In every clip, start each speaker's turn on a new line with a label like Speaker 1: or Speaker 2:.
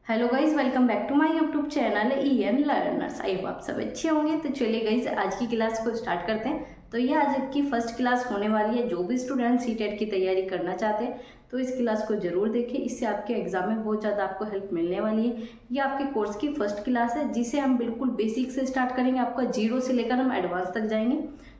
Speaker 1: Hello guys, welcome back to my YouTube channel EN learners. I hope आप सब अच्छे होंगे। तो चलिए गाइज, आज की क्लास को स्टार्ट करते हैं। तो ये आज की फर्स्ट क्लास होने वाली है। जो भी स्टूडेंट सीटेट की तैयारी करना चाहते हैं तो इस क्लास को जरूर देखें। इससे आपके एग्जाम में बहुत ज़्यादा आपको हेल्प मिलने वाली है। ये आपके कोर्स की फर्स्ट क्लास है जिसे हम बिल्कुल बेसिक से स्टार्ट करेंगे। आपका जीरो से लेकर हम एडवांस तक जाएंगे।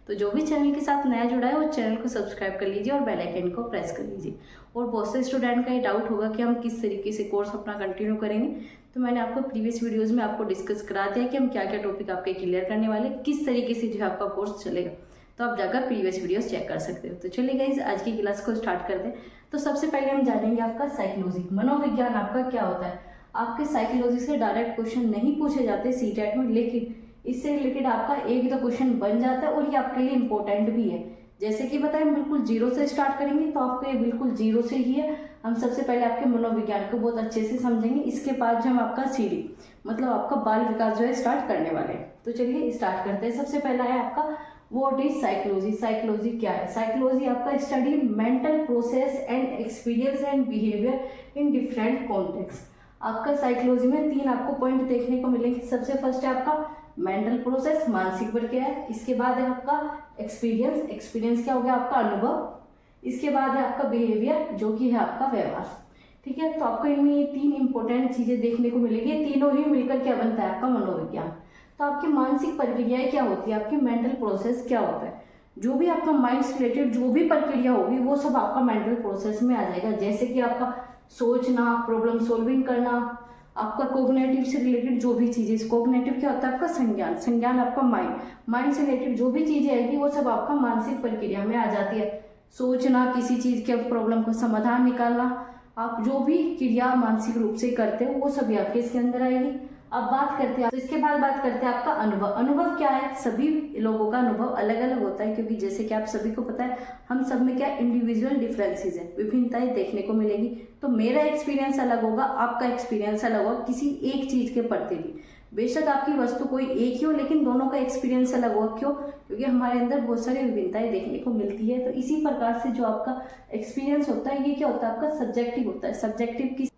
Speaker 1: तो जो भी चैनल के साथ नया जुड़ा है वो चैनल को सब्सक्राइब कर लीजिए और बेल आइकन को प्रेस कर लीजिए। और बहुत से स्टूडेंट का ये डाउट होगा कि हम किस तरीके से कोर्स अपना कंटिन्यू करेंगे। तो मैंने आपको प्रीवियस वीडियोस में आपको डिस्कस करा दिया कि हम क्या क्या टॉपिक आपके क्लियर करने वाले, किस तरीके से जो है आपका कोर्स चलेगा। तो आप जाकर प्रीवियस वीडियोस चेक कर सकते हो। तो चलिए गाइस, आज की क्लास को स्टार्ट करते हैं। तो सबसे पहले हम जानेंगे आपका साइकोलॉजी, मनोविज्ञान आपका क्या होता है। आपके साइकोलॉजी से डायरेक्ट क्वेश्चन नहीं पूछे जाते सीटेट में, लेकिन इससे रिलेटेड आपका एक दो क्वेश्चन बन जाता है और ये आपके लिए इंपॉर्टेंट भी है। जैसे कि बताएं, हम बिल्कुल जीरो से स्टार्ट करेंगे तो आपको ये बिल्कुल जीरो से ही है। हम सबसे पहले आपके मनोविज्ञान को बहुत अच्छे से समझेंगे। इसके बाद जो हम आपका सीडी मतलब आपका बाल विकास जो है स्टार्ट करने वाले हैं। तो चलिए स्टार्ट करते हैं। सबसे पहला है आपका व्हाट इज साइकोलॉजी। साइकोलॉजी क्या है? साइकोलॉजी आपका study mental process and experience and behaviour in different context. आपका साइकोलॉजी में तीन आपको पॉइंट देखने को मिलेंगे। सबसे फर्स्ट है आपका मेंटल प्रोसेस, मानसिक प्रक्रिया है। इसके बाद है आपका एक्सपीरियंस, एक्सपीरियंस क्या हो गया? आपका अनुभव। इसके बाद है आपका बिहेवियर, जो कि है आपका व्यवहार। ठीक है, तो आपको इनमें ये तीन इंपॉर्टेंट चीजें देखने को मिलेगी। तीनों ही मिलकर क्या बनता है? आपका मनोविज्ञान। तो आपकी मानसिक प्रक्रियाएं क्या होती है? आपकी मेंटल प्रोसेस क्या होता है? जो भी आपका माइंड से रिलेटेड जो भी प्रक्रिया होगी वो सब आपका मेंटल प्रोसेस में आ जाएगा। जैसे कि आपका सोचना, प्रॉब्लम सॉल्विंग करना, आपका कोग्नेटिव से रिलेटेड जो भी चीजें। कोग्नेटिव क्या होता है? आपका संज्ञान। संज्ञान आपका माइंड। माइंड से रिलेटेड जो भी चीजें आएगी वो सब आपका मानसिक प्रक्रिया में आ जाती है। सोचना, किसी चीज के प्रॉब्लम का समाधान निकालना, आप जो भी क्रिया मानसिक रूप से करते हो वो सभी आपके इसके अंदर आएगी। अब बात करते हैं, तो इसके बाद बात करते हैं आपका अनुभव। अनुभव क्या है? सभी लोगों का अनुभव अलग अलग होता है, क्योंकि जैसे कि आप सभी को पता है हम सब में क्या इंडिविजुअल डिफरेंसेस है, विभिन्नताएं देखने को मिलेगी। तो मेरा एक्सपीरियंस अलग होगा, आपका एक्सपीरियंस अलग होगा किसी एक चीज के प्रति भी। बेशक आपकी वस्तु कोई एक ही हो, लेकिन दोनों का एक्सपीरियंस अलग होगा। क्यों? क्योंकि हमारे अंदर बहुत सारी विभिन्नताएं देखने को मिलती है। तो इसी प्रकार से जो आपका एक्सपीरियंस होता है ये क्या होता है? आपका सब्जेक्टिव होता है। सब्जेक्टिव किस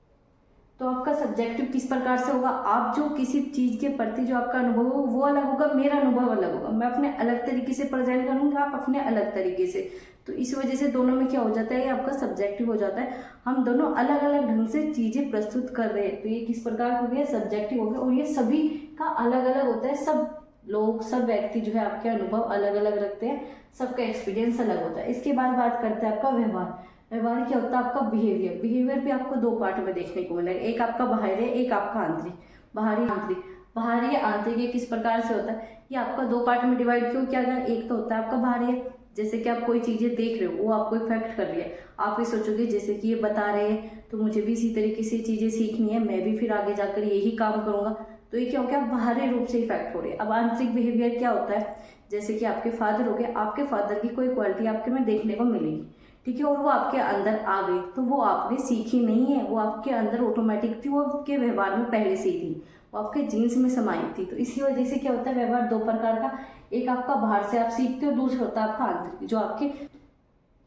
Speaker 1: तो आपका सब्जेक्टिव किस प्रकार से होगा? आप जो किसी चीज के प्रति जो आपका अनुभव हो वो अलग होगा, मेरा अनुभव अलग होगा। मैं अपने अलग तरीके से प्रेजेंट करूंगा, आप अपने अलग तरीके से। तो इस वजह से दोनों में क्या हो जाता है? ये आपका सब्जेक्टिव हो जाता है। हम दोनों अलग अलग ढंग से चीजें प्रस्तुत कर रहे हैं। तो ये किस प्रकार हो गया? सब्जेक्टिव हो गया। और ये सभी का अलग अलग होता है। सब लोग, सब व्यक्ति जो है आपके अनुभव अलग अलग रखते हैं, सबका एक्सपीरियंस अलग होता है। इसके बाद बात करते हैं आपका व्यवहार। व्यवहार क्या होता है? आपका बिहेवियर। बिहेवियर भी आपको दो पार्ट में देखने को मिलेगा, एक आपका बाहरी है, एक आपका आंतरिक। बाहरी आंतरिक, बाहरी आंतरिक ये किस प्रकार से होता है? ये आपका दो पार्ट में डिवाइड क्यों किया गया? एक तो होता है आपका बाहरी है, जैसे कि आप कोई चीजें देख रहे हो वो आपको इफेक्ट कर रही है। आप ये सोचोगे जैसे कि ये बता रहे हैं तो मुझे भी इसी तरीके से चीजें सीखनी है, मैं भी फिर आगे जाकर यही काम करूंगा। तो ये क्या हो गया? बाहरी रूप से इफेक्ट हो रही है। अब आंतरिक बिहेवियर क्या होता है? जैसे कि आपके फादर हो गए, आपके फादर की कोई क्वालिटी आपके में देखने को मिलेगी, ठीक है, और वो आपके अंदर आ गई, तो वो आपने सीखी नहीं है, वो आपके अंदर ऑटोमेटिक थी, वो आपके व्यवहार में पहले से ही थी, वो आपके जीन्स में समाई थी। तो इसी वजह से क्या होता है? व्यवहार दो प्रकार का, एक आपका बाहर से आप सीखते हो, दूसरा होता है आपका आंतरिक,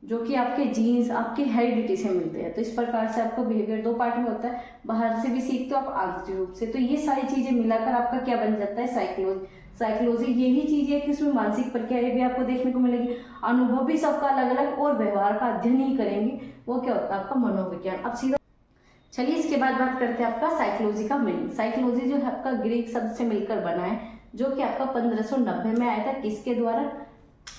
Speaker 1: जो कि आपके जीन्स, आपके हेरिडिटी से मिलते हैं। तो इस प्रकार से आपका बिहेवियर दो पार्ट में होता है, बाहर से भी सीखते हो आप, आंतरिक रूप से। तो ये सारी चीजें मिलाकर आपका क्या बन जाता है? साइकोलॉजी। साइकोलॉजी यही चीज है कि उसमें मानसिक प्रक्रियाएं भी आपको देखने को मिलेगी, अनुभव भी सबका अलग अलग, और व्यवहार का अध्ययन ही करेंगे, वो क्या होता है? आपका मनोविज्ञान। अब सीधा चलिए इसके बाद बात करते हैं आपका साइकोलॉजी का मीनिंग। साइकोलॉजी जो है आपका ग्रीक शब्द से मिलकर बना है, जो कि आपका 1590 में आया था। किसके द्वारा?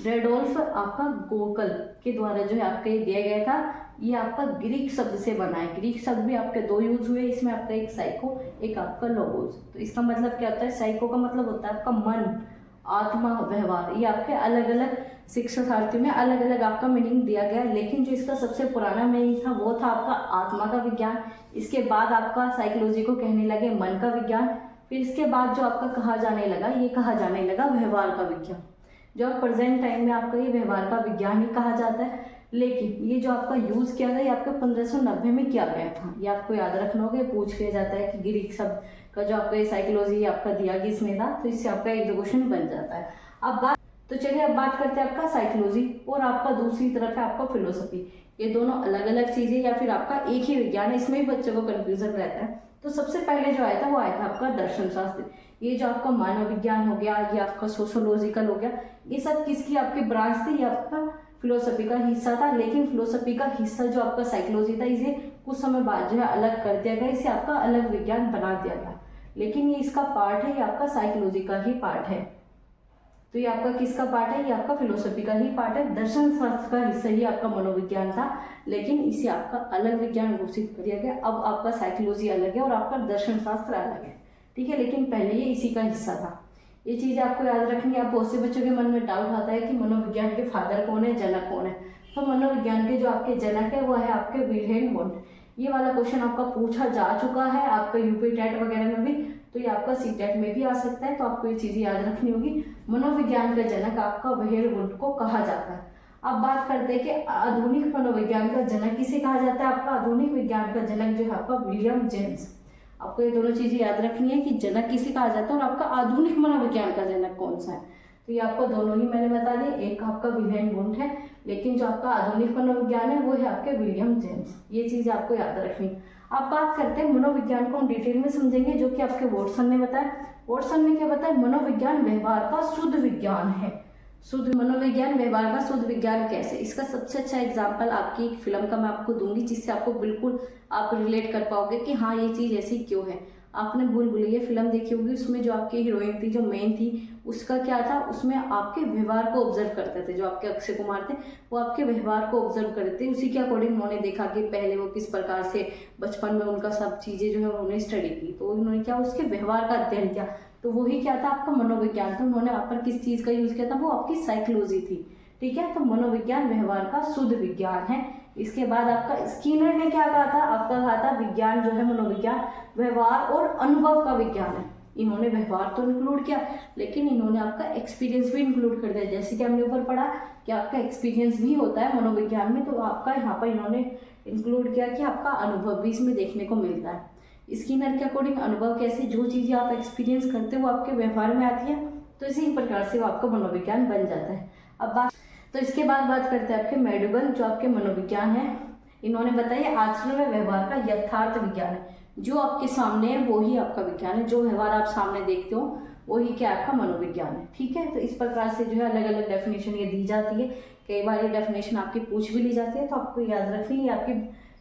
Speaker 1: रेडोल्फ आपका गोकल के द्वारा जो है आपका ये दिया गया था। ये आपका ग्रीक शब्द से बना है। ग्रीक शब्द भी आपके दो यूज हुए इसमें, आपका एक साइको, एक आपका लोगोस। तो इसका मतलब क्या होता है? साइको का मतलब होता है आपका मन, आत्मा, व्यवहार। ये आपके अलग अलग शिक्षार्थियों में अलग अलग आपका मीनिंग दिया गया, लेकिन जो इसका सबसे पुराना मीनिंग था वो था आपका आत्मा का विज्ञान। इसके बाद आपका साइकोलॉजी को कहने लगे मन का विज्ञान। फिर इसके बाद जो आपका कहा जाने लगा, ये कहा जाने लगा व्यवहार का विज्ञान। जो प्रेजेंट टाइम में आपका ये व्यवहार का विज्ञान ही कहा जाता है। लेकिन ये जो आपका यूज किया था ये आपका 1590 में किया गया था। ये आपको याद रखना होगा, पूछ लिया जाता है कि ग्रीक शब्द का जो आपका ये साइकोलॉजी आपका दिया किसने था, तो इससे आपका एक दो क्वेश्चन बन जाता है। तो चलिए अब बात करते हैं आपका साइकोलॉजी, और आपका दूसरी तरफ है आपका फिलोसफी। ये दोनों अलग अलग चीजें या फिर आपका एक ही विज्ञान है, इसमें भी बच्चों को कंफ्यूजन रहता है। तो सबसे पहले जो आया था वो आया था आपका दर्शन शास्त्र। ये जो आपका मानव विज्ञान हो गया, ये आपका सोशोलॉजिकल हो गया, ये सब किसकी आपकी ब्रांच थी, ये आपका फिलोसफी का हिस्सा था। लेकिन फिलोसफी का हिस्सा जो आपका साइकोलॉजी था, इसे कुछ समय बाद जो है अलग कर दिया गया, इसे आपका अलग विज्ञान बना दिया गया। लेकिन ये इसका पार्ट है, ये आपका साइकोलॉजी का ही पार्ट है। तो ये आपका किसका पार्ट है, ये आपका फिलोसफी का ही पार्ट है। दर्शन शास्त्र का हिस्सा ही आपका मनोविज्ञान था, लेकिन इसे आपका अलग विज्ञान घोषित कर दिया गया। अब आपका साइकोलॉजी अलग है और आपका दर्शन शास्त्र अलग है, ठीक है। लेकिन पहले ये इसी का हिस्सा था। ये चीज़ आपको याद रखनी है। आप बहुत से बच्चों के मन में डाउट आता है कि मनोविज्ञान के फादर कौन है, जनक कौन है। तो मनोविज्ञान के जो आपके जनक है वो है आपके विल्हेम वुंट। ये वाला क्वेश्चन आपका पूछा जा चुका है आपका यूपी टेट वगैरह में भी, तो ये आपका सीटेट में भी आ सकता है। तो आपको ये चीज़ें याद रखनी होगी। मनोविज्ञान का जनक आपका विल्हेम वुंट को कहा जाता है। अब बात करते हैं कि आधुनिक मनोविज्ञान का जनक किसे कहा जाता है। आपका आधुनिक विज्ञान का जनक जो है आपका विलियम जेम्स। आपको ये दोनों चीजें याद रखनी है कि जनक किसे कहा जाता है और आपका आधुनिक मनोविज्ञान का जनक कौन सा है। तो ये आपको दोनों ही मैंने बता दिए। एक आपका विल्हेम वुंट है, लेकिन जो आपका आधुनिक मनोविज्ञान है वो है आपके विलियम जेम्स। ये चीज आपको याद रखनी है। आप बात करते हैं मनोविज्ञान को हम डिटेल में समझेंगे, जो कि आपके वॉटसन ने बताया। वॉटसन ने क्या बताया, मनोविज्ञान व्यवहार का शुद्ध विज्ञान है। शुद्ध मनोविज्ञान व्यवहार का शुद्ध विज्ञान कैसे, इसका सबसे अच्छा एग्जाम्पल आपकी एक फिल्म का मैं आपको दूंगी, जिससे आपको बिल्कुल आप रिलेट कर पाओगे कि हाँ ये चीज़ ऐसी क्यों है। आपने भूल भुलैया फिल्म देखी होगी, उसमें जो आपकी हीरोइन थी, जो मेन थी, उसका क्या था, उसमें आपके व्यवहार को ऑब्जर्व करते थे। जो आपके अक्षय कुमार थे वो आपके व्यवहार को ऑब्जर्व करते थे। उसी के अकॉर्डिंग उन्होंने देखा कि पहले वो किस प्रकार से बचपन में उनका सब चीज़ें जो है उन्होंने स्टडी की, तो उन्होंने क्या उसके व्यवहार का अध्ययन किया। तो वही क्या था आपका मनोविज्ञान। तो उन्होंने आप पर किस चीज़ का यूज़ किया था, वो आपकी साइकोलॉजी थी, ठीक है। तो मनोविज्ञान व्यवहार का शुद्ध विज्ञान है। इसके बाद आपका स्किनर ने क्या कहा था, आपका कहा था विज्ञान जो है मनोविज्ञान व्यवहार और अनुभव का विज्ञान है। इन्होंने व्यवहार तो इंक्लूड किया, लेकिन इन्होंने आपका एक्सपीरियंस भी इंक्लूड कर दिया। जैसे कि हमने ऊपर पढ़ा कि आपका एक्सपीरियंस भी होता है मनोविज्ञान में, तो आपका यहाँ पर इन्होंने इंक्लूड किया कि आपका अनुभव भी इसमें देखने को मिलता है। स्किनर के अकॉर्डिंग अनुभव कैसे, जो चीज़ें आप एक्सपीरियंस करते हो वो आपके व्यवहार में आती है, तो इसी प्रकार से वो आपका मनोविज्ञान बन जाता है। अब बात तो इसके बाद बात करते हैं आपके मैडुगन, जो आपके मनोविज्ञान है। इन्होंने बताया आचरण में व्यवहार का यथार्थ विज्ञान है। जो आपके सामने है वो ही आपका विज्ञान है, जो व्यवहार आप सामने देखते हो वही क्या आपका मनोविज्ञान है, ठीक है। तो इस प्रकार से जो है अलग अलग डेफिनेशन ये दी जाती है। कई बार ये डेफिनेशन आपकी पूछ भी ली जाती है, तो आपको याद रखनी है आपकी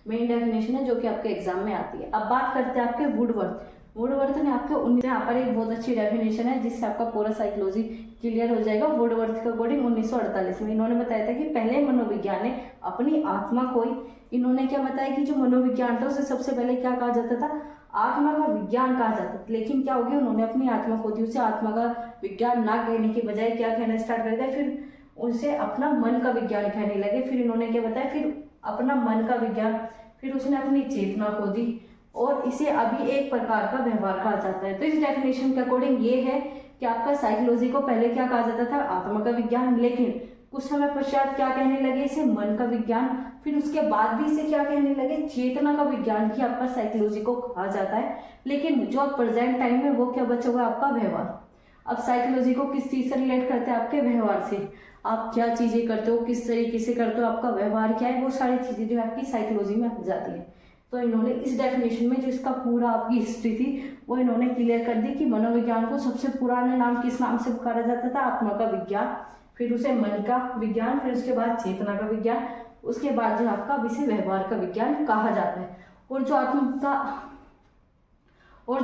Speaker 1: मेन डेफिनेशन है जो कि आपके एग्जाम में आती है। अब बात करते हैं आपके वुडवर्थ। वुडवर्थ ने आपके 19 यहाँ पर एक बहुत अच्छी डेफिनेशन है, जिससे आपका पूरा साइकोलॉजी क्लियर हो जाएगा। वुडवर्थ के अकॉर्डिंग 1948 में इन्होंने बताया था कि पहले मनोविज्ञान ने अपनी आत्मा को ही, इन्होंने क्या बताया कि जो मनोविज्ञान था उसे सबसे पहले क्या कहा जाता था, आत्मा का विज्ञान कहा जाता था। लेकिन क्या हो गया, उन्होंने अपनी आत्मा को दी, उसे आत्मा का विज्ञान ना कहने की बजाय क्या कहना स्टार्ट कर दिया, फिर उनसे अपना मन का विज्ञान कहने लगे। फिर इन्होंने क्या बताया, फिर अपना मन का विज्ञान, फिर उसने अपनी चेतना को दी, और इसे अभी एक प्रकार का व्यवहार कहा जाता है। तो इस डेफिनेशन के अकॉर्डिंग ये है कि आपका साइकोलॉजी को पहले क्या कहा जाता था, आत्मा का विज्ञान, लेकिन कुछ समय पश्चात क्या कहने लगे, इसे मन का विज्ञान, फिर उसके बाद भी इसे क्या कहने लगे, चेतना का विज्ञान ही आपका साइकोलॉजी को कहा जाता है। लेकिन जो प्रेजेंट टाइम में वो क्या बचा हुआ आपका व्यवहार। अब साइकोलॉजी को किस चीज से रिलेट करते हैं, आपके व्यवहार से। आप क्या चीजें करते हो, किस तरीके से करते हो, आपका व्यवहार क्या है, वो सारी चीजें जो आपकी साइकोलॉजी में आ जाती है। तो इन्होंने इस डेफिनेशन में जो इसका पूरा आपकी हिस्ट्री थी वो इन्होंने क्लियर कर दी कि मनोविज्ञान को सबसे पुराना नाम किस नाम से पुकारा जाता था, आत्मा का विज्ञान, फिर उसे मन का विज्ञान, फिर उसके बाद चेतना का विज्ञान, उसके बाद जो आपका इसे व्यवहार का विज्ञान कहा जाता है। और जो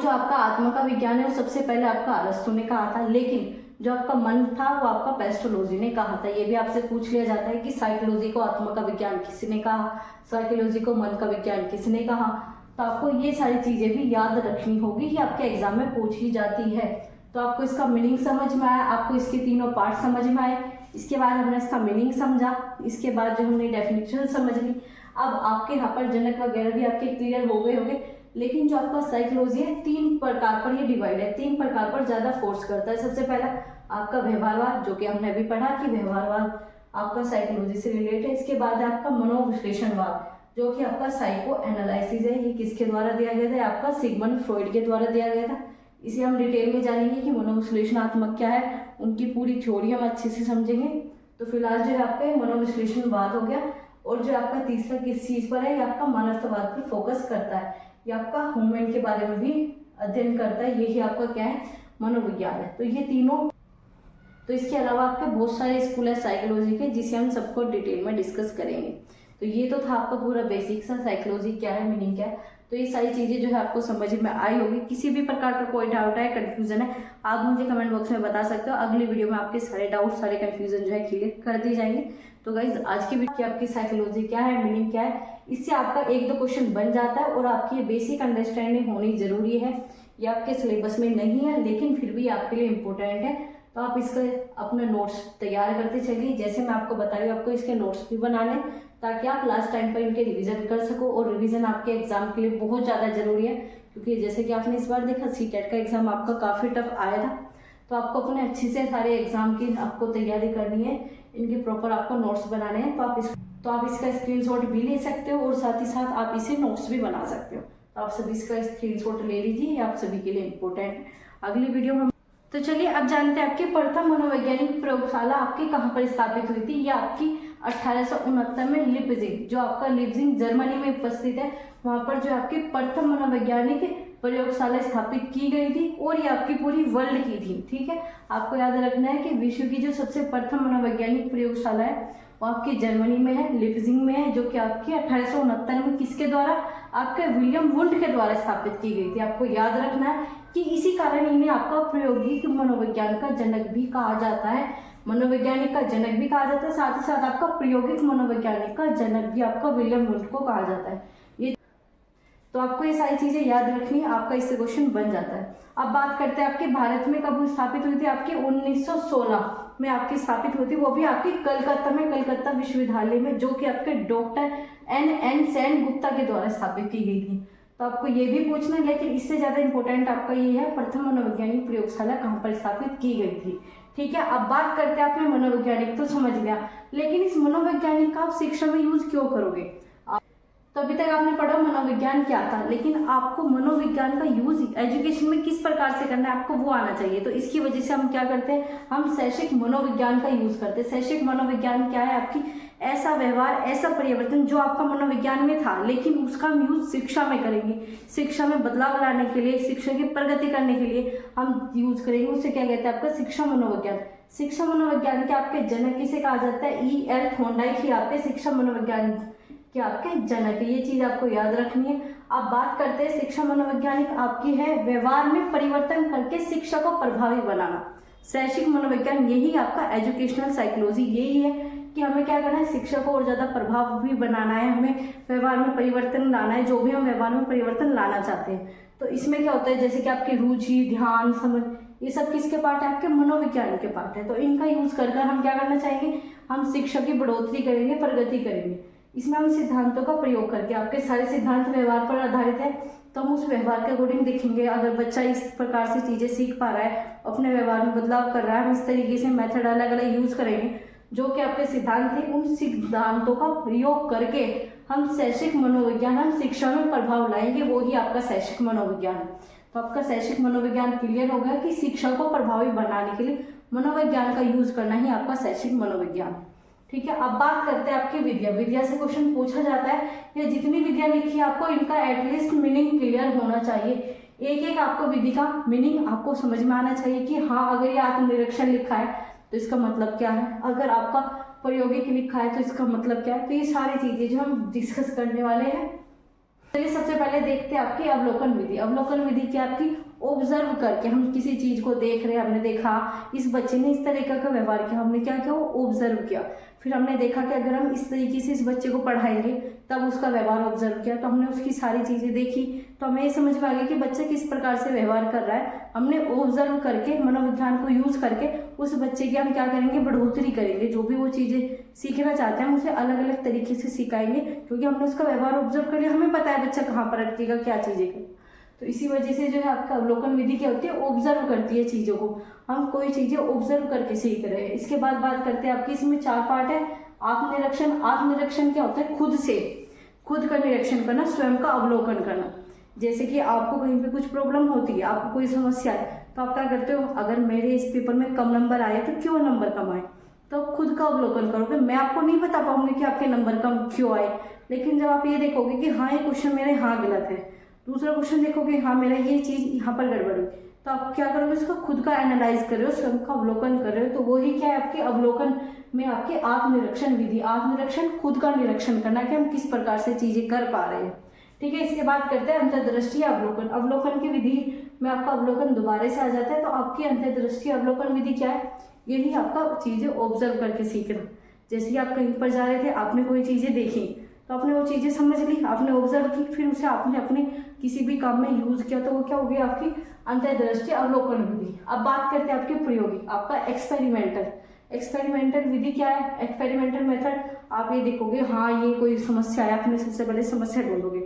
Speaker 1: आपका आत्मा का विज्ञान है वो सबसे पहले आपका अरस्तु ने कहा था, लेकिन जो आपका मन था वो आपका पेस्टोलॉजी ने कहा था। ये भी आपसे पूछ लिया जाता है कि साइकोलॉजी को आत्मा का विज्ञान किसने कहा, साइकोलॉजी को मन का विज्ञान किसने कहा। तो आपको ये सारी चीजें भी याद रखनी होगी, ये आपके एग्जाम में पूछी जाती है। तो आपको इसका मीनिंग समझ में आया, आपको इसके तीनों पार्ट समझ में आए। इसके बाद हमने इसका मीनिंग समझा, इसके बाद जो हमने डेफिनेशन समझ ली। अब आपके यहाँ पर जनक वगैरह भी आपके क्लियर हो गए होंगे। लेकिन जो आपका साइकोलॉजी है 3 प्रकार पर ये डिवाइड है, 3 प्रकार पर ज्यादा फोर्स करता है। सबसे पहला आपका व्यवहारवाद, जो कि हमने अभी पढ़ा कि व्यवहारवाद आपका साइकोलॉजी से रिलेटेड है। इसके बाद है आपका मनोविश्लेषणवाद, जो कि आपका साइको एनालिसिस है। ये किसके द्वारा दिया गया था, आपका सिगमंड फ्रॉइड के द्वारा दिया गया था। इसे हम डिटेल में जानेंगे कि मनोविश्लेषणात्मक क्या है, उनकी पूरी थ्योरी हम अच्छे से समझेंगे। तो फिलहाल जो है आपका मनोविश्लेषणवाद हो गया। और जो आपका तीसरा किस चीज पर है, ये आपका मानवतावाद पर फोकस करता है। ये आपका मूवमेंट के बारे में भी अध्ययन करता है, यही आपका क्या है, मनोविज्ञान है। तो ये तीनों, तो इसके अलावा आपके बहुत सारे स्कूल है साइकोलॉजी के, जिसे हम सबको डिटेल में डिस्कस करेंगे। तो ये तो था आपका पूरा बेसिक सा, साइकोलॉजी क्या है, मीनिंग क्या है। तो ये सारी चीज़ें जो है आपको समझ में आई होगी। किसी भी प्रकार का कोई डाउट है, कन्फ्यूजन है, आप मुझे कमेंट बॉक्स में बता सकते हो। अगली वीडियो में आपके सारे डाउट, सारे कन्फ्यूजन जो है क्लियर कर दिए जाएंगे। तो गाइज आज की वीडियो की आपकी साइकोलॉजी क्या है, मीनिंग क्या है, इससे आपका 1-2 क्वेश्चन बन जाता है और आपकी ये बेसिक अंडरस्टैंडिंग होनी जरूरी है। ये आपके सिलेबस में नहीं है लेकिन फिर भी आपके लिए इम्पोर्टेंट है। तो आप इसका अपना नोट्स तैयार करते चलिए। जैसे मैं आपको बता रही हूँ, आपको इसके नोट्स भी बनाने हैं ताकि आप लास्ट टाइम पर इनके रिवीजन कर सको। और रिवीजन आपके एग्जाम के लिए बहुत ज़्यादा जरूरी है, क्योंकि जैसे कि आपने इस बार देखा सीटेट का एग्जाम आपका काफ़ी टफ आया था। तो आपको अपने अच्छे से सारे एग्जाम की आपको तैयारी करनी है, इनके प्रॉपर आपको नोट्स बनाने हैं। तो आप इसका स्क्रीनशॉट भी ले सकते हो और साथ ही साथ आप इसे नोट्स भी बना सकते हो। तो आप सभी इसका स्क्रीनशॉट ले लीजिए, ये आप सभी के लिए इम्पोर्टेंट है। अगली वीडियो में तो चलिए अब जानते हैं आपकी प्रथम मनोवैज्ञानिक प्रयोगशाला आपकी कहाँ पर स्थापित हुई थी। ये आपकी 1869 में लिप्जिंग, जो आपका लिप्जिंग जर्मनी में उपस्थित है, वहाँ पर जो आपकी प्रथम मनोवैज्ञानिक प्रयोगशाला स्थापित की गई थी और ये आपकी पूरी वर्ल्ड की थी। ठीक है, आपको याद रखना है कि विश्व की जो सबसे प्रथम मनोवैज्ञानिक प्रयोगशाला है वो आपकी जर्मनी में है, लिप्जिंग में है, जो कि आपकी 1869 में किसके द्वारा, आपके विलियम वुंड के द्वारा स्थापित की गई थी। आपको याद रखना है कि इसी कारण इन्हें आपका प्रायोगिक मनोविज्ञान का जनक भी कहा जाता है। मनोवैज्ञानिक का जनक भी कहा जाता है, साथ ही साथ आपका प्रायोगिक मनोवैज्ञानिक का जनक भी आपका विलियम वुंड को कहा जाता है। ये तो आपको ये सारी चीजें याद रखनी है, आपका इससे क्वेश्चन बन जाता है। अब बात करते हैं आपके भारत में कब स्थापित हुई थी। आपकी 1916 में आपकी स्थापित हुई थी, वो भी आपकी कलकत्ता में, कलकत्ता विश्वविद्यालय में, जो कि आपके डॉक्टर N.N. सेन गुप्ता के द्वारा स्थापित की गई थी। तो आपको ये भी पूछना है, लेकिन इससे ज्यादा इंपॉर्टेंट आपका ये है प्रथम मनोवैज्ञानिक प्रयोगशाला कहाँ पर स्थापित की गई थी। ठीक है, अब बात करते हैं, आपने मनोवैज्ञानिक तो समझ लिया, लेकिन इस मनोवैज्ञानिक का आप शिक्षा में यूज क्यों करोगे। तो अभी तक आपने पढ़ा मनोविज्ञान क्या था, लेकिन आपको मनोविज्ञान का यूज एजुकेशन में किस प्रकार से करना है, आपको वो आना चाहिए। तो इसकी वजह से हम क्या करते हैं, हम शैक्षिक मनोविज्ञान का यूज करते हैं। शैक्षिक मनोविज्ञान क्या है, आपकी ऐसा व्यवहार, ऐसा परिवर्तन जो आपका मनोविज्ञान में था, लेकिन उसका हम यूज शिक्षा में करेंगे। शिक्षा में बदलाव लाने के लिए, शिक्षा की प्रगति करने के लिए हम यूज करेंगे। उससे क्या कहते हैं, आपका शिक्षा मनोविज्ञान। शिक्षा मनोविज्ञान के आपके जनक किसे कहा जाता है, E.L. थॉर्नडाइक ही आपके शिक्षा मनोविज्ञान कि आपके जनक है। ये चीज आपको याद रखनी है। अब बात करते हैं शिक्षा मनोवैज्ञानिक आपकी है व्यवहार में परिवर्तन करके शिक्षा को प्रभावी बनाना। शैक्षिक मनोविज्ञान यही आपका एजुकेशनल साइकोलॉजी यही है कि हमें क्या करना है, शिक्षा को और ज्यादा प्रभावी बनाना है, हमें व्यवहार में परिवर्तन लाना है, जो भी हम व्यवहार में परिवर्तन लाना चाहते हैं। तो इसमें क्या होता है, जैसे कि आपकी रुचि, ध्यान, समझ, ये सब किसके पार्ट है, आपके मनोविज्ञान के पार्ट है। तो इनका यूज कर हम क्या करना चाहेंगे, हम शिक्षा की बढ़ोतरी करेंगे, प्रगति करेंगे। इसमें हम सिद्धांतों का प्रयोग करके, आपके सारे सिद्धांत व्यवहार पर आधारित है, तो हम उस व्यवहार के अकॉर्डिंग देखेंगे। अगर बच्चा इस प्रकार से चीजें सीख पा रहा है, अपने व्यवहार में बदलाव कर रहा है, हम इस तरीके से मेथड अलग अलग यूज करेंगे, जो कि आपके सिद्धांत थे। उन सिद्धांतों का प्रयोग करके हम शैक्षिक मनोविज्ञान, हम शिक्षा में प्रभाव लाएंगे, वो ही आपका शैक्षिक मनोविज्ञान। तो आपका शैक्षिक मनोविज्ञान क्लियर हो गया कि शिक्षा को प्रभावी बनाने के लिए मनोविज्ञान का यूज करना ही आपका शैक्षिक मनोविज्ञान। ठीक है, अब बात करते हैं आपकी विद्या। विद्या से क्वेश्चन पूछा जाता है, या जितनी विद्या लिखी है आपको इनका एटलीस्ट मीनिंग क्लियर होना चाहिए। एक एक आपको विधि का मीनिंग आपको समझ में आना चाहिए कि हाँ, अगर ये आत्मनिरीक्षण लिखा है तो इसका मतलब क्या है, अगर आपका प्रायोगिक लिखा है तो इसका मतलब क्या है। तो ये सारी चीजें जो हम डिस्कस करने वाले हैं। चलिए सबसे पहले देखते हैं आपकी अवलोकन विधि। अवलोकन विधि क्या, आपकी ऑब्जर्व करके हम किसी चीज को देख रहे हैं, हमने देखा इस बच्चे ने इस तरीके का व्यवहार किया, हमने क्या किया, वो ऑब्जर्व किया। फिर हमने देखा कि अगर हम इस तरीके से इस बच्चे को पढ़ाएंगे तब उसका व्यवहार ऑब्जर्व किया, तो हमने उसकी सारी चीजें देखी, तो हमें ये समझ में आ गया कि बच्चा किस प्रकार से व्यवहार कर रहा है। हमने ऑब्जर्व करके, मनोविज्ञान को यूज करके उस बच्चे की हम क्या करेंगे, बढ़ोतरी करेंगे। जो भी वो चीजें सीखना चाहते हैं हम उसे अलग अलग तरीके से सिखाएंगे, क्योंकि हमने उसका व्यवहार ऑब्जर्व कर लिया, हमें पता है बच्चा कहाँ पर अटकेगा, क्या चीजें। तो इसी वजह से जो है आपका अवलोकन विधि क्या होती है, ऑब्जर्व करती है चीजों को, हम कोई चीजें ऑब्जर्व करके सीख रहे हैं। इसके बाद बात करते हैं आपकी, इसमें 4 पार्ट है। आत्मनिरीक्षण। आत्मनिरीक्षण क्या होता है, खुद से, खुद का निरीक्षण करना, स्वयं का अवलोकन करना। जैसे कि आपको कहीं पे कुछ प्रॉब्लम होती है, आपको कोई समस्या है, तो आप क्या करते हो, अगर मेरे इस पेपर में कम नंबर आए तो क्यों नंबर कम आए, तो खुद का अवलोकन करोगे। मैं आपको नहीं बता पाऊंगी कि आपके नंबर कम क्यों आए, लेकिन जब आप ये देखोगे कि हाँ ये क्वेश्चन मेरे यहाँ गलत है, दूसरा क्वेश्चन देखोगे, हाँ मेरा ये चीज़ यहाँ पर गड़बड़ हुई, तो आप क्या करोगे, उसका खुद का एनालाइज कर रहे हो, स्वयं का अवलोकन कर रहे हो, तो वही क्या है आपके अवलोकन में आपके आत्मनिरीक्षण विधि, आत्मनिरीक्षण खुद का निरीक्षण करना कि हम किस प्रकार से चीजें कर पा रहे हैं। ठीक है, इसके बाद करते हैं अंतर्दृष्टि अवलोकन। अवलोकन की विधि में आपका अवलोकन दोबारा से आ जाता है, तो आपकी अंतर्दृष्टि अवलोकन विधि क्या है, यही आपका चीजें ऑब्जर्व करके सीखना। जैसे कि आप कहीं पर जा रहे थे, आपने कोई चीजें देखी, तो आपने वो चीजें समझ ली, आपने ऑब्जर्व की, फिर उसे आपने अपने किसी भी काम में यूज किया, तो वो क्या हो गई आपकी अंतर्दृष्टि अवलोकन विधि। अब बात करते हैं आपके प्रयोगी, आपका एक्सपेरिमेंटल विधि क्या है, एक्सपेरिमेंटल मेथड। आप ये देखोगे, हाँ ये कोई समस्या है, आपने सबसे पहले समस्या ढूंढोगे,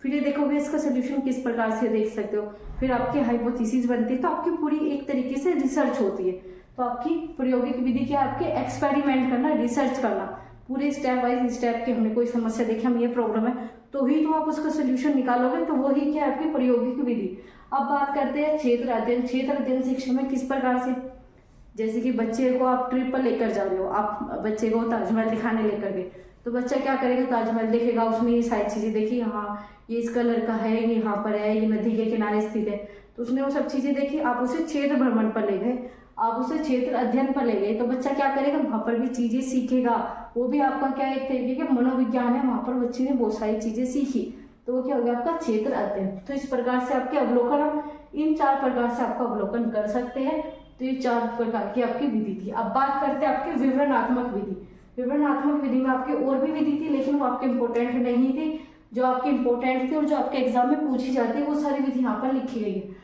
Speaker 1: फिर ये देखोगे इसका सोल्यूशन किस प्रकार से देख सकते हो, फिर आपकी हाइपोथेसिस बनती है, तो आपकी पूरी एक तरीके से रिसर्च होती है। तो आपकी प्रयोगिक विधि क्या है, आपके एक्सपेरिमेंट करना, रिसर्च करना, पूरे स्टेप वाइज स्टेप के, हमने कोई समस्या देखी, हम ये प्रॉब्लम है, तो ही तो आप उसका सोल्यूशन निकालोगे, तो वही क्या है आपकी प्रयोगिक विधि। अब बात करते हैं क्षेत्र अध्ययन। क्षेत्र अध्ययन शिक्षा में किस प्रकार से, जैसे कि बच्चे को आप ट्रिप पर लेकर जा रहे हो, आप बच्चे को ताजमहल दिखाने लेकर गए, तो बच्चा क्या करेगा, ताजमहल देखेगा, उसने ये सारी चीजें देखी, हाँ ये इस कलर का है, ये यहाँ पर है, ये नदी के किनारे स्थित है, तो उसने वो सब चीजें देखी, आप उसे क्षेत्र भ्रमण पर ले गए, आप उसे क्षेत्र अध्ययन पर ले गए, तो बच्चा क्या करेगा, वहां पर भी चीजें सीखेगा, वो भी आपका क्या एक तरीके के मनोविज्ञान है, वहां पर बच्चे ने बहुत सारी चीजें सीखी, तो वो क्या हो गया आपका क्षेत्र अध्ययन। तो इस प्रकार से आपके अवलोकन, इन 4 प्रकार से आपका अवलोकन कर सकते हैं। तो ये 4 प्रकार की आपकी विधि थी। अब बात करते हैं आपके विवरणात्मक विधि। विवरणात्मक विधि में आपकी और भी विधि थी, लेकिन वो आपके इंपॉर्टेंट नहीं थी। जो आपके इंपॉर्टेंट थी और जो आपके एग्जाम में पूछी जाती है, वो सारी विधि यहाँ पर लिखी गई है।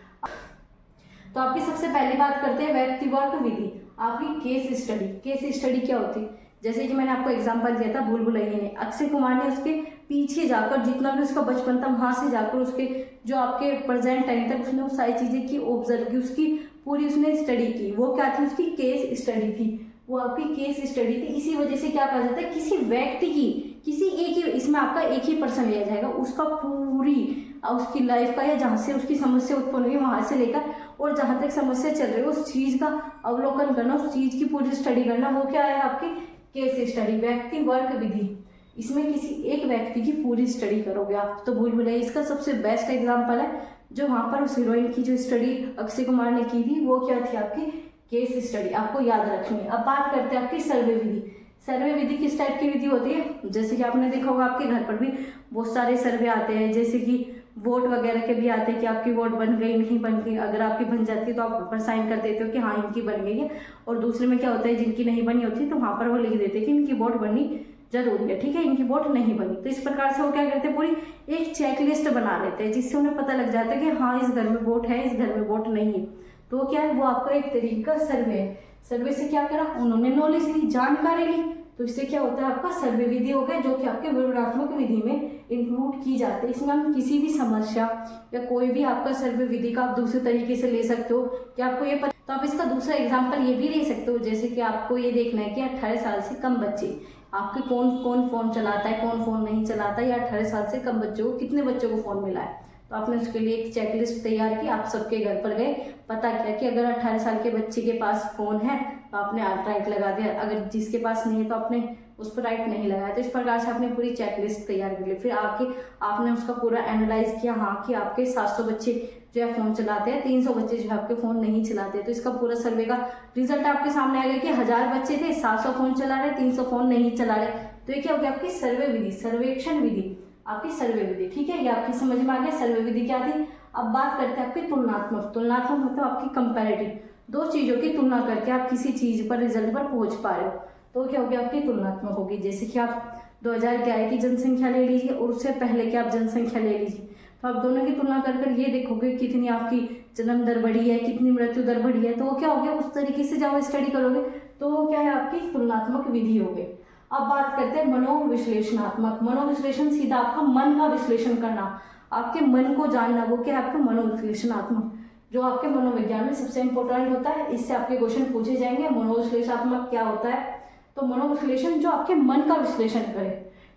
Speaker 1: तो आपकी सबसे पहली बात करते हैं व्यक्तिवर्ग विधि, आपकी केस स्टडी। केस स्टडी क्या होती है, जैसे कि मैंने आपको एग्जांपल दिया था भूल भुलैया ने, अक्षय कुमार ने उसके पीछे जाकर, जितना भी उसका बचपन था वहां से जाकर उसके जो आपके प्रेजेंट टाइम तक उसने वो सारी चीजें की, ऑब्जर्व की, उसकी पूरी उसने स्टडी की, वो क्या थी, उसकी केस स्टडी थी, वो आपकी केस स्टडी थी। इसी वजह से क्या कहा जाता है, किसी व्यक्ति की, किसी एक ही, इसमें आपका एक ही पर्सन लिया जाएगा, उसका पूरी उसकी लाइफ का, या जहाँ से उसकी समस्या उत्पन्न हुई वहां से लेकर और जहां तक समस्या चल रही है उस चीज का अवलोकन करना, उस चीज की पूरी स्टडी करना, वो क्या है आपकी केस स्टडी, व्यक्ति वर्ग विधि। इसमें किसी एक व्यक्ति की पूरी स्टडी करोगे आप। तो भूल भुलैया इसका सबसे बेस्ट एग्जांपल है, जो वहां पर उस हीरोइन की जो स्टडी अक्षय कुमार ने की थी, वो क्या थी आपकी केस स्टडी, आपको याद रखनी है। अब बात करते हैं आपकी सर्वे विधि। सर्वे विधि किस टाइप की विधि होती है, जैसे कि आपने देखा होगा आपके घर पर भी बहुत सारे सर्वे आते हैं, जैसे कि वोट वगैरह के भी आते हैं कि आपकी वोट बन गई नहीं बन गई, अगर आपकी बन जाती है तो आप ऊपर साइन कर देते हो कि हाँ इनकी बन गई है, और दूसरे में क्या होता है जिनकी नहीं बनी होती तो वहां पर वो लिख देते हैं कि इनकी वोट बननी जरूरी है, ठीक है, इनकी वोट नहीं बनी। तो इस प्रकार से वो क्या करते हैं, पूरी एक चेकलिस्ट बना लेते हैं, जिससे उन्हें पता लग जाता है कि हाँ इस घर में वोट है, इस घर में वोट नहीं है। तो क्या है, वो आपका एक तरीके का सर्वे है। सर्वे से क्या करा, उन्होंने नॉलेज ली, जानकारी ली, तो इससे क्या होता है आपका सर्वे विधि हो गया, जो कि आपके विवरणात्मक विधि में इंक्लूड की जाती है। इसमें हम किसी भी समस्या या कोई भी आपका सर्वे विधि का आप दूसरे तरीके से ले सकते हो कि आपको ये पता, तो आप इसका दूसरा एग्जांपल ये भी ले सकते हो, जैसे कि आपको ये देखना है कि 18 साल से कम बच्चे, आपके कौन कौन फोन चलाता है, कौन फोन नहीं चलाता, या 18 साल से कम बच्चों को, कितने बच्चों को फोन मिला है। तो आपने उसके लिए एक चेकलिस्ट तैयार की, आप सबके घर पर गए, पता किया कि अगर 18 साल के बच्चे के पास फोन है तो आपने राइट लगा दिया, अगर जिसके पास नहीं है तो आपने उस पर राइट नहीं लगाया। तो इस प्रकार से आपने पूरी चेकलिस्ट तैयार कर ली। फिर आपने उसका पूरा एनालाइज किया, हाँ कि आपके 700 बच्चे जो है फोन चलाते हैं, 300 बच्चे जो है आपके फोन नहीं चलाते। तो इसका पूरा सर्वे का रिजल्ट आपके सामने आ गया कि 1000 बच्चे थे, 700 फोन चला रहे, 300 फोन नहीं चला रहे। तो ये क्या हो गया आपकी सर्वे विधि, सर्वेक्षण विधि, आपकी सर्वे विधि, ठीक है, ये आपकी समझ में आ गया सर्वे विधि क्या थी। अब बात करते हैं आपकी तुलनात्मक। तुलनात्मक मतलब आपकी कंपैरेटिव, दो चीजों की तुलना करके आप किसी चीज पर, रिजल्ट पर पहुंच पा रहे हो, तो क्या होगी आपकी तुलनात्मक होगी। जैसे कि आप 2011 की जनसंख्या ले लीजिए और उससे पहले की आप जनसंख्या ले लीजिए, तो आप दोनों की तुलना कर ये देखोगे कितनी आपकी जन्म दर बढ़ी है, कितनी मृत्यु दर बढ़ी है। तो वो क्या हो गया, उस तरीके से जब स्टडी करोगे तो वो क्या है आपकी तुलनात्मक विधि हो गई। अब बात करते हैं मनोविश्लेषणात्मक। मनोविश्लेषण सीधा आपका मन का विश्लेषण करना, आपके मन को जानना, वो क्या है आपका मनोविश्लेषणात्मक, जो आपके मनोविज्ञान में सबसे इंपॉर्टेंट होता है। इससे आपके क्वेश्चन पूछे जाएंगे। मनोविश्लेषणात्मक क्या होता है, तो मनोविश्लेषण जो आपके मन का विश्लेषण करे,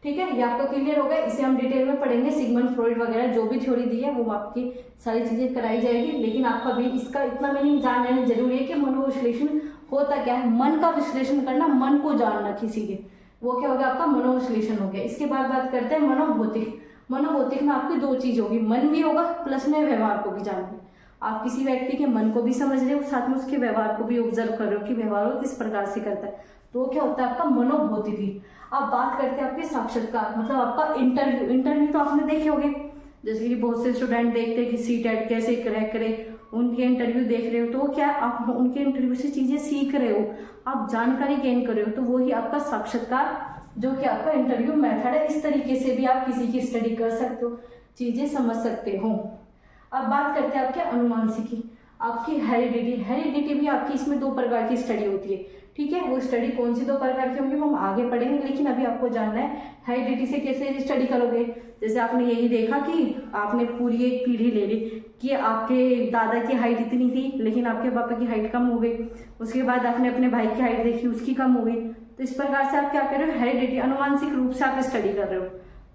Speaker 1: ठीक है, ये आपको क्लियर हो गया। इसे हम डिटेल में पढ़ेंगे, सिगमंड फ्रॉइड वगैरह जो भी थ्योरी दी है वो आपकी सारी चीजें कराई जाएगी, लेकिन आपका भी इसका इतना मीनिंग जान लेना जरूरी है कि मनोविश्लेषण होता क्या है, मन का विश्लेषण करना, मन को जानना किसी के, वो क्या हो गया आपका मनोविश्लेषण हो गया। इसके बाद बात करते हैं मनोभौतिक। मनोभौतिक में आपकी दो चीज होगी, मन भी होगा प्लस में व्यवहार को भी जानोगे। आप किसी व्यक्ति के मन को भी समझ रहे हो, साथ में उसके व्यवहार को भी ऑब्जर्व कर रहे हो कि व्यवहार वो किस प्रकार से करता है, तो क्या होता है आपका मनोभौतिकी। आप बात करते हैं आपके साक्षात्कार, मतलब आपका इंटरव्यू तो आपने देखे होंगे, जैसे कि बहुत से स्टूडेंट देखते हैं कि सीटेट कैसे क्रैक करें, उनके इंटरव्यू देख रहे हो, तो क्या आप उनके इंटरव्यू से चीज़ें सीख रहे हो, आप जानकारी गेन कर रहे हो, तो वही आपका साक्षात्कार जो कि आपका इंटरव्यू मेथड है। इस तरीके से भी आप किसी की स्टडी कर सकते हो, चीज़ें समझ सकते हो। अब बात करते हैं आपके अनुमानसिकी, आपकी हेरिडिटी भी आपकी इसमें दो प्रकार की स्टडी होती है, ठीक है। वो स्टडी कौन सी दो प्रकार की होंगी वो हम आगे पढ़ेंगे, लेकिन अभी आपको जानना है हेरिडिटी से कैसे स्टडी करोगे। जैसे आपने यही देखा कि आपने पूरी एक पीढ़ी ले ली कि आपके दादा की हाइट इतनी थी लेकिन आपके पापा की हाइट कम हो गई, उसके बाद आपने अपने भाई की हाइट देखी, उसकी कम हो गई, तो इस प्रकार से आप क्या कर रहे हो, हेरिडिटी अनुवांशिक रूप से आप स्टडी कर रहे हो,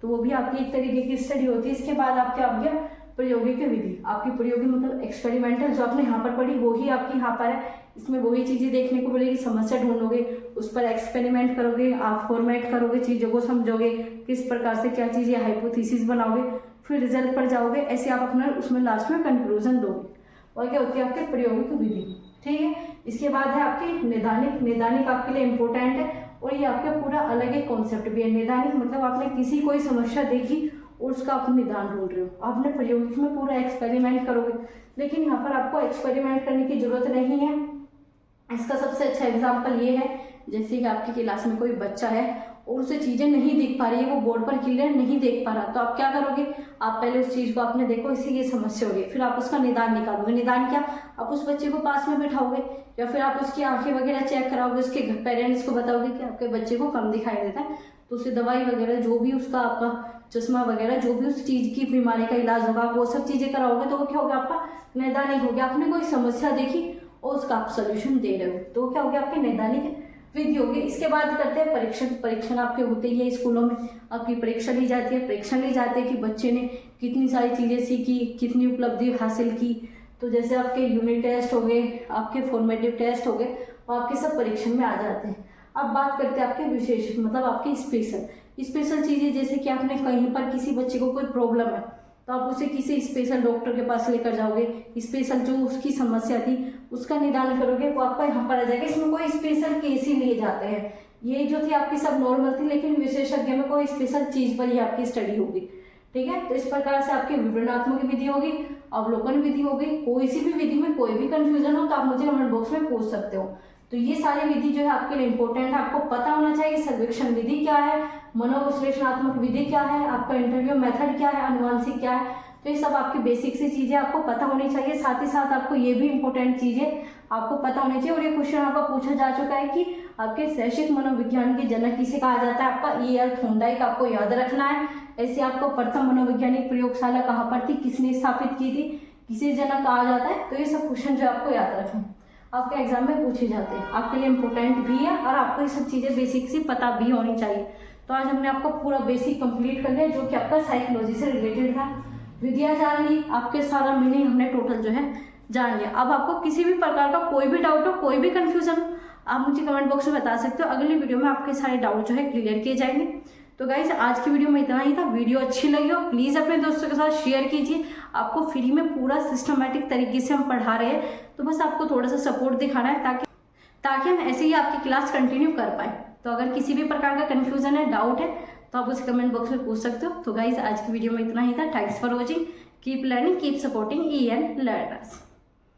Speaker 1: तो वो भी आपकी एक तरीके की स्टडी होती है। इसके बाद आपके आ गया प्रायोगिक विधि, आपकी प्रायोगिक मतलब एक्सपेरिमेंटल, जो आपने यहाँ पर पढ़ी वही आपकी यहाँ पर है, इसमें वही चीज़ें देखने को मिलेगी, समस्या ढूंढोगे, उस पर एक्सपेरिमेंट करोगे, आप फॉर्मेट करोगे, चीज़ों को समझोगे, किस प्रकार से क्या चीज़ें हाइपोथेसिस बनाओगे, फिर रिजल्ट पर जाओगे, ऐसे आप अपना उसमें लास्ट में कंक्लूजन दोगे। और क्या होती है आपके प्रायोगिक विधि, ठीक है। इसके बाद है आपकी नैदानिक आपके लिए इम्पोर्टेंट है, और ये आपका पूरा अलग एक कॉन्सेप्ट भी है। नैदानिक मतलब आपने किसी कोई समस्या देखी और उसका आप निदान ढूंढ रहे हो, आपने प्रायोगिक में पूरा एक्सपेरिमेंट करोगे, लेकिन यहाँ पर आपको एक्सपेरिमेंट करने की जरूरत नहीं है। इसका सबसे अच्छा एग्जाम्पल ये है, जैसे कि आपकी क्लास में कोई बच्चा है और उसे चीज़ें नहीं दिख पा रही है, वो बोर्ड पर क्लियर नहीं देख पा रहा, तो आप क्या करोगे, आप पहले उस चीज़ को आपने देखो इसी ये समस्या होगी, फिर आप उसका निदान निकालोगे। निदान क्या, आप उस बच्चे को पास में बैठाओगे या फिर आप उसकी आंखें वगैरह चेक कराओगे, उसके पेरेंट्स को बताओगे कि आपके बच्चे को कम दिखाई देता है, तो उसे दवाई वगैरह जो भी उसका आपका चश्मा वगैरह जो भी उस चीज़ की बीमारी का इलाज होगा वो सब चीज़ें कराओगे, तो वो क्या होगा आपका नैदानिक हो गया। आपने कोई समस्या देखी और उसका आप सोल्यूशन दे रहे हो, तो क्या हो गया आपके नैदानिक विधि होगी। इसके बाद करते हैं परीक्षण आपके होते ही है स्कूलों में, आपकी परीक्षा ली जाती है, परीक्षण ली जाती है कि बच्चे ने कितनी सारी चीज़ें सीखी, कितनी उपलब्धि हासिल की। तो जैसे आपके यूनिट टेस्ट हो गए, आपके फॉर्मेटिव टेस्ट हो गए, और आपके सब परीक्षण में आ जाते हैं। अब बात करते हैं आपके विशेष मतलब आपके स्पेशल चीज़ें, जैसे कि आपने कहीं पर किसी बच्चे को कोई प्रॉब्लम है तो आप उसे किसी स्पेशल डॉक्टर के पास लेकर जाओगे, स्पेशल जो उसकी समस्या थी उसका निदान करोगे, वो आपका यहाँ पर आ जाएगा। इसमें कोई स्पेशल केस ही लिए जाते हैं, ये जो थी आपकी सब नॉर्मल थी, लेकिन विशेषज्ञ में कोई स्पेशल चीज पर ही आपकी स्टडी होगी, ठीक है। तो इस प्रकार से आपकी विवरणात्मक विधि होगी, अवलोकन विधि होगी। कोई सी भी विधि में कोई भी कंफ्यूजन हो तो आप मुझे कमेंट बॉक्स में पूछ सकते हो। तो ये सारी विधि जो है आपके लिए इंपॉर्टेंट है, आपको पता होना चाहिए सर्वेक्षण विधि क्या है, मनोविश्लेषणात्मक विधि क्या है, आपका इंटरव्यू मेथड क्या है, अनुवांशिक क्या है, तो ये सब आपकी बेसिक सी चीजें आपको पता होनी चाहिए। साथ ही साथ आपको ये भी इंपॉर्टेंट चीजें आपको पता होनी चाहिए। और ये क्वेश्चन आपका पूछा जा चुका है कि आपके शैक्षिक मनोविज्ञान के जनक किसे कहा जाता है, आपका E.L. थॉर्नडाइक आपको याद रखना है। ऐसे आपको प्रथम मनोवैज्ञानिक प्रयोगशाला कहाँ पर थी, किसने स्थापित की थी, किसे जनक कहा जाता है, तो ये सब क्वेश्चन जो आपको याद रखना है, आपके एग्जाम में पूछे जाते हैं, आपके लिए इंपॉर्टेंट भी है और आपको ये सब चीजें बेसिक सी पता भी होनी चाहिए। तो आज हमने आपको पूरा बेसिक कंप्लीट कर लिया, जो कि आपका साइकोलॉजी से रिलेटेड था। विधियां जान ली, आपके सारा मीनिंग हमने टोटल जो है जान लिया। अब आपको किसी भी प्रकार का कोई भी डाउट हो, कोई भी कंफ्यूजन हो, आप मुझे कमेंट बॉक्स में बता सकते हो। अगली वीडियो में आपके सारे डाउट जो है क्लियर किए जाएंगे। तो गाइस आज की वीडियो में इतना ही था। वीडियो अच्छी लगी हो प्लीज़ अपने दोस्तों के साथ शेयर कीजिए। आपको फ्री में पूरा सिस्टमेटिक तरीके से हम पढ़ा रहे हैं, तो बस आपको थोड़ा सा सपोर्ट दिखाना है ताकि हम ऐसे ही आपकी क्लास कंटिन्यू कर पाए। तो अगर किसी भी प्रकार का कन्फ्यूजन है, डाउट है, तो आप उसे कमेंट बॉक्स में पूछ सकते हो। तो गाइस आज की वीडियो में इतना ही था। Thanks for watching, keep learning, keep supporting EN learners.